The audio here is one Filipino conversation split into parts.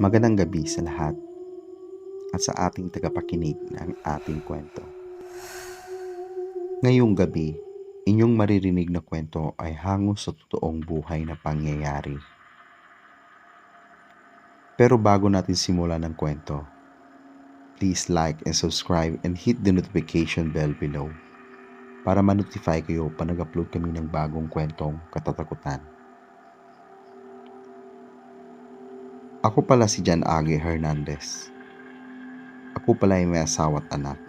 Magandang gabi sa lahat at sa ating tagapakinig ng ating kwento. Ngayong gabi, inyong maririnig na kwento ay hango sa totoong buhay na pangyayari. Pero bago natin simulan ng kwento, please like and subscribe and hit the notification bell below para ma-notify kayo pag nag-upload kami ng bagong kwentong katatakutan. Ako pala si Jan Age Hernandez. Ako pala ay may asawa at anak.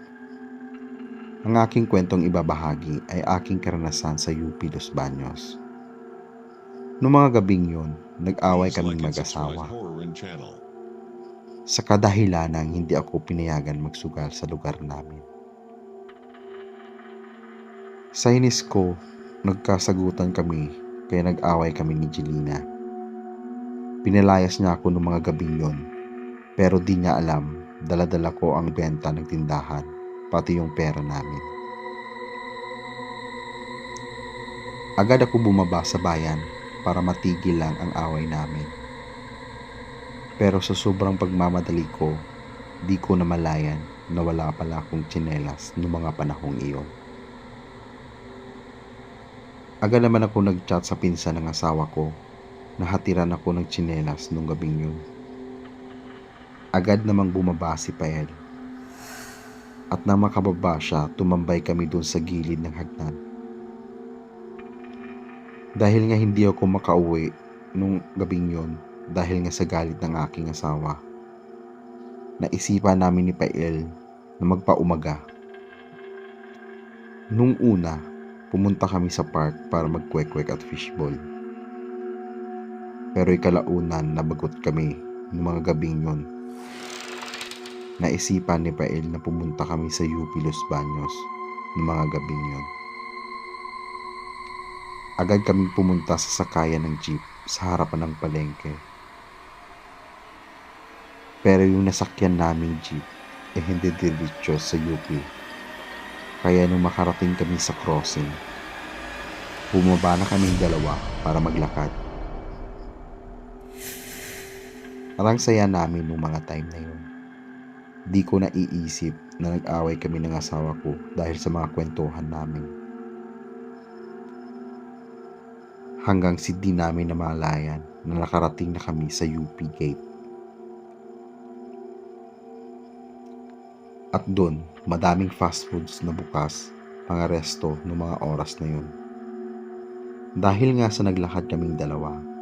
Ang aking kwentong ibabahagi ay aking karanasan sa UP Los Baños. Noong mga gabing yun, nag-away kaming mag-asawa. Sa kadahilanang hindi ako pinayagan magsugal sa lugar namin. Sa inis ko, nagkasagutan kami kaya nag-away kami ni Jelina. Pinalayas niya ako noong mga gabing yun, pero di niya alam, dala-dala ko ang benta ng tindahan, pati yung pera namin. Agad ako bumaba sa bayan para matigil lang ang away namin. Pero sa sobrang pagmamadali ko, di ko namalayan na wala pala akong tsinelas noong mga panahong iyon. Agad naman ako nag-chat sa pinsan ng asawa ko na hatiran ako ng tsinelas noong gabing yun. Agad namang bumaba si Pael. At nang makababa siya, tumambay kami doon sa gilid ng hagdan. Dahil nga hindi ako makauwi nung gabing yon dahil nga sa galit ng aking asawa, naisipan namin ni Pael na magpaumaga. Nung una, pumunta kami sa park para magkwek-kwek at fishball. Pero ikalaunan nabagot kami ng mga gabing yon. Naisipan ni Pael na pumunta kami sa UP Los Baños ng mga gabing yon. Agad kaming pumunta sa sakayan ng jeep sa harapan ng palengke. Pero yung nasakyan naming jeep hindi diretso sa UP. Kaya nung makarating kami sa crossing, bumaba na kaming dalawa para maglakad. Parang saya namin nung mga time na yun. Di ko naiisip na nag-away kami ng asawa ko dahil sa mga kwentuhan namin. Hanggang di namin namalayan na nakarating na kami sa UP gate. At doon, madaming fast foods na bukas, mga resto ng mga oras na yun. Dahil nga sa naglakad kaming dalawa,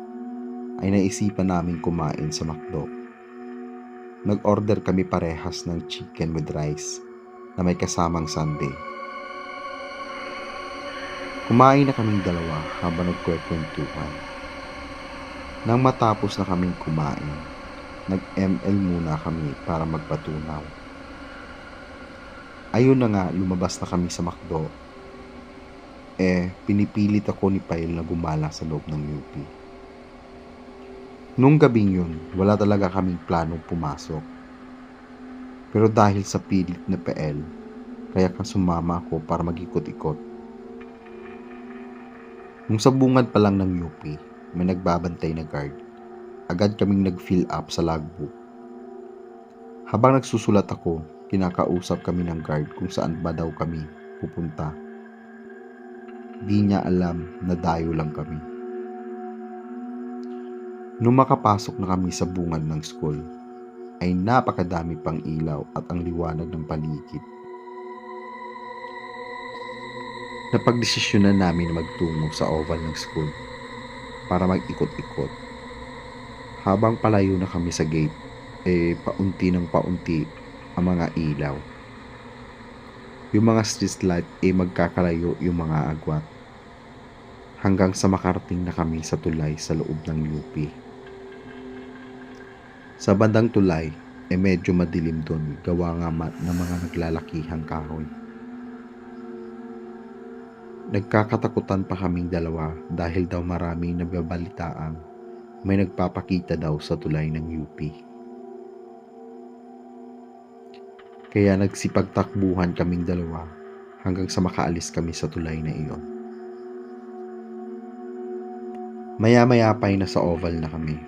ay naisipan namin kumain sa McDo. Nag-order kami parehas ng chicken with rice na may kasamang sundae. Kumain na kaming dalawa habang nagkwekwentuhan. Nang matapos na kaming kumain, nag-ML muna kami para magpatunaw. Ayun na nga, lumabas na kami sa McDo. Pinipilit ako ni Pael na gumala sa loob ng UP. Nung gabing yun, wala talaga kaming planong pumasok. Pero dahil sa pilit na Pael, kaya sumama ako para mag-ikot-ikot. Nung sa bungad pa lang ng UP, may nagbabantay na guard. Agad kaming nag-fill up sa logbook. Habang nagsusulat ako, kinakausap kami ng guard kung saan ba daw kami pupunta. Di niya alam na dayo lang kami. Nung makapasok na kami sa bungad ng school, ay napakadami pang ilaw at ang liwanag ng paligid. Napagdesisyonan namin na magtungo sa oval ng school para mag-ikot-ikot. Habang palayo na kami sa gate, paunti ng paunti ang mga ilaw. Yung mga street light magkakalayo yung mga agwat. Hanggang sa makarating na kami sa tulay sa loob ng UP. Sa bandang tulay, medyo madilim doon, gawa nga ng mga naglalakihang kahoy. Nagkakatakutan pa kaming dalawa dahil daw maraming nababalitaang may nagpapakita daw sa tulay ng UP. Kaya nagsipagtakbuhan kaming dalawa hanggang sa makaalis kami sa tulay na iyon. Maya-maya pa ay nasa oval na kami.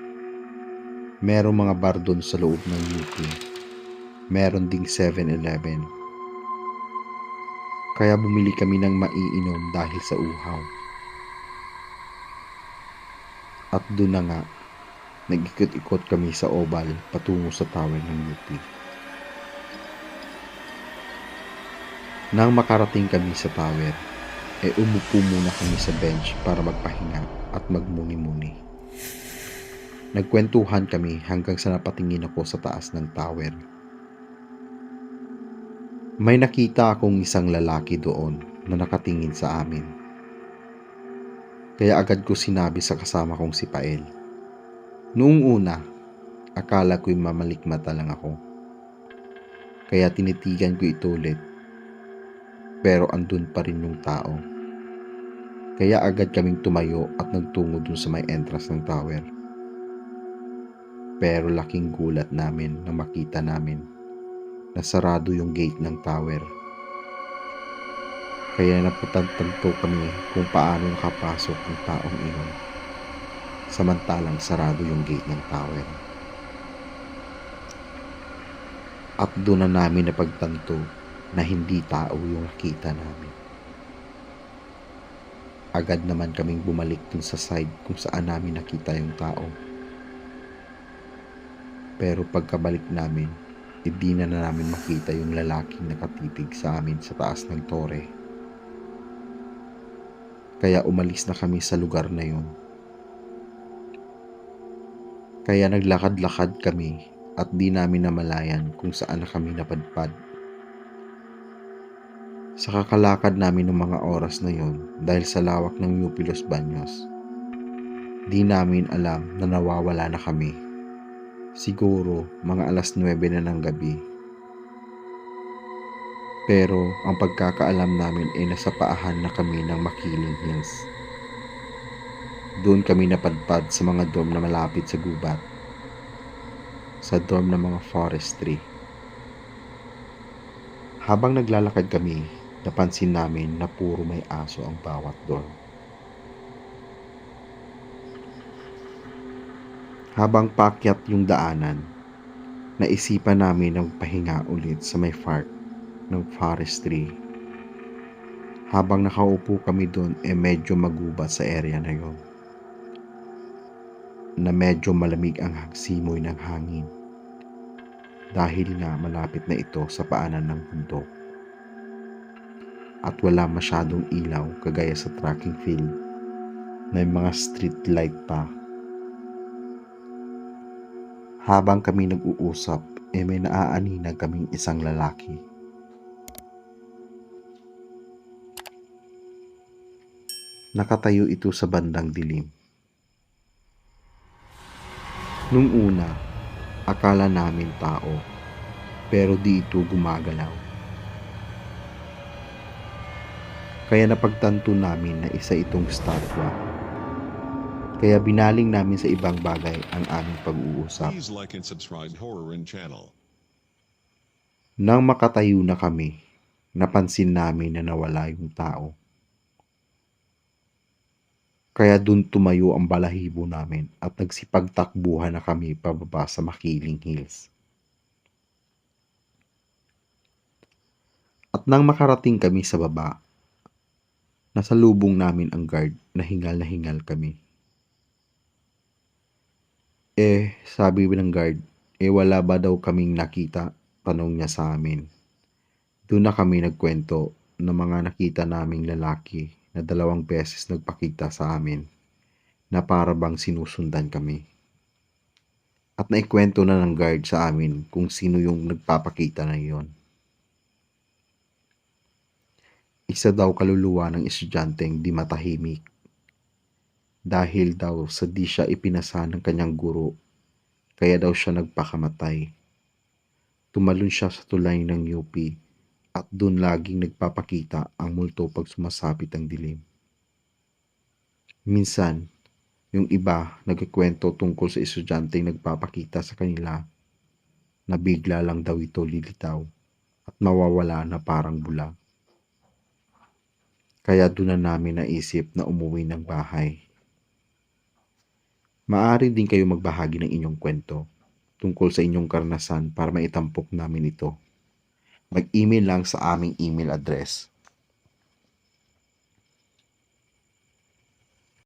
Merong mga bar doon sa loob ng UP. Meron ding 7-Eleven. Kaya bumili kami ng maiinom dahil sa uhaw. At doon na nga, nag-ikot-ikot kami sa oval patungo sa tower ng UP. Nang makarating kami sa tower, umupo muna kami sa bench para magpahinga at magmuni-muni. Nagkwentuhan kami hanggang sa napatingin ako sa taas ng tower. May nakita akong isang lalaki doon na nakatingin sa amin. Kaya agad ko sinabi sa kasama kong si Pael. Noong una, akala ko'y mamalikmata lang ako. Kaya tinitigan ko ito ulit. Pero andun pa rin yung tao. Kaya agad kaming tumayo at nagtungo dun sa may entrance ng tower. Pero laking gulat namin nang makita namin na sarado yung gate ng tower. Kaya napatanto kami kung paano nakapasok ang taong iyon. Samantalang sarado yung gate ng tower. At doon na namin napagtanto na hindi tao yung nakita namin. Agad naman kaming bumalik dun sa side kung saan namin nakita yung tao. Pero pagkabalik namin, hindi na namin makita yung lalaking nakatitig sa amin sa taas ng tore. Kaya umalis na kami sa lugar na yun. Kaya naglakad-lakad kami at di namin namalayan kung saan na kami napadpad. Sa kakalakad namin ng mga oras na yon dahil sa lawak ng UP Los Baños, di namin alam na nawawala na kami. Siguro mga 9:00 na ng gabi. Pero ang pagkakaalam namin ay nasa paahan na kami ng Makiling Hills. Doon kami napadpad sa mga dorm na malapit sa gubat. Sa dorm ng mga forestry. Habang naglalakad kami, napansin namin na puro may aso ang bawat dorm. Habang paakyat yung daanan, naisipan namin na magpahinga ulit sa may park ng forestry. Habang nakaupo kami doon medyo magubat sa area na yon. Na medyo malamig ang simoy ng hangin. Dahil nga malapit na ito sa paanan ng bundok. At wala masyadong ilaw kagaya sa tracking field. May mga street light pa. Habang kami nag-uusap, may naaaninag kaming isang lalaki. Nakatayo ito sa bandang dilim. Nung una, akala namin tao, pero di ito gumagalaw. Kaya napagtanto namin na isa itong statwa. Kaya binaling namin sa ibang bagay ang aming pag-uusap. Please like and subscribe Horror Channel. Nang makatayo na kami, napansin namin na nawala yung tao. Kaya dun tumayo ang balahibo namin at nagsipagtakbuhan na kami pababa sa Makiling Hills. At nang makarating kami sa baba, nasalubong namin ang guard na hingal kami. Sabi ng guard, wala ba daw kaming nakita? Tanong niya sa amin. Doon na kami nagkwento ng mga nakita naming lalaki na 2 beses nagpakita sa amin na para bang sinusundan kami. At naikwento na ng guard sa amin kung sino yung nagpapakita na iyon. Isa daw kaluluwa ng estudyanteng di matahimik. Dahil daw sa di siya ipinasa ng kanyang guro, kaya daw siya nagpakamatay. Tumalon siya sa tulay ng UP at doon laging nagpapakita ang multo pag sumasapit ang dilim. Minsan, yung iba nagkikwento tungkol sa estudyanteng nagpapakita sa kanila na bigla lang daw ito lilitaw at mawawala na parang bula. Kaya doon na namin naisip na umuwi ng bahay. Maaari din kayo magbahagi ng inyong kwento tungkol sa inyong karanasan para maitampok namin ito. Mag-email lang sa aming email address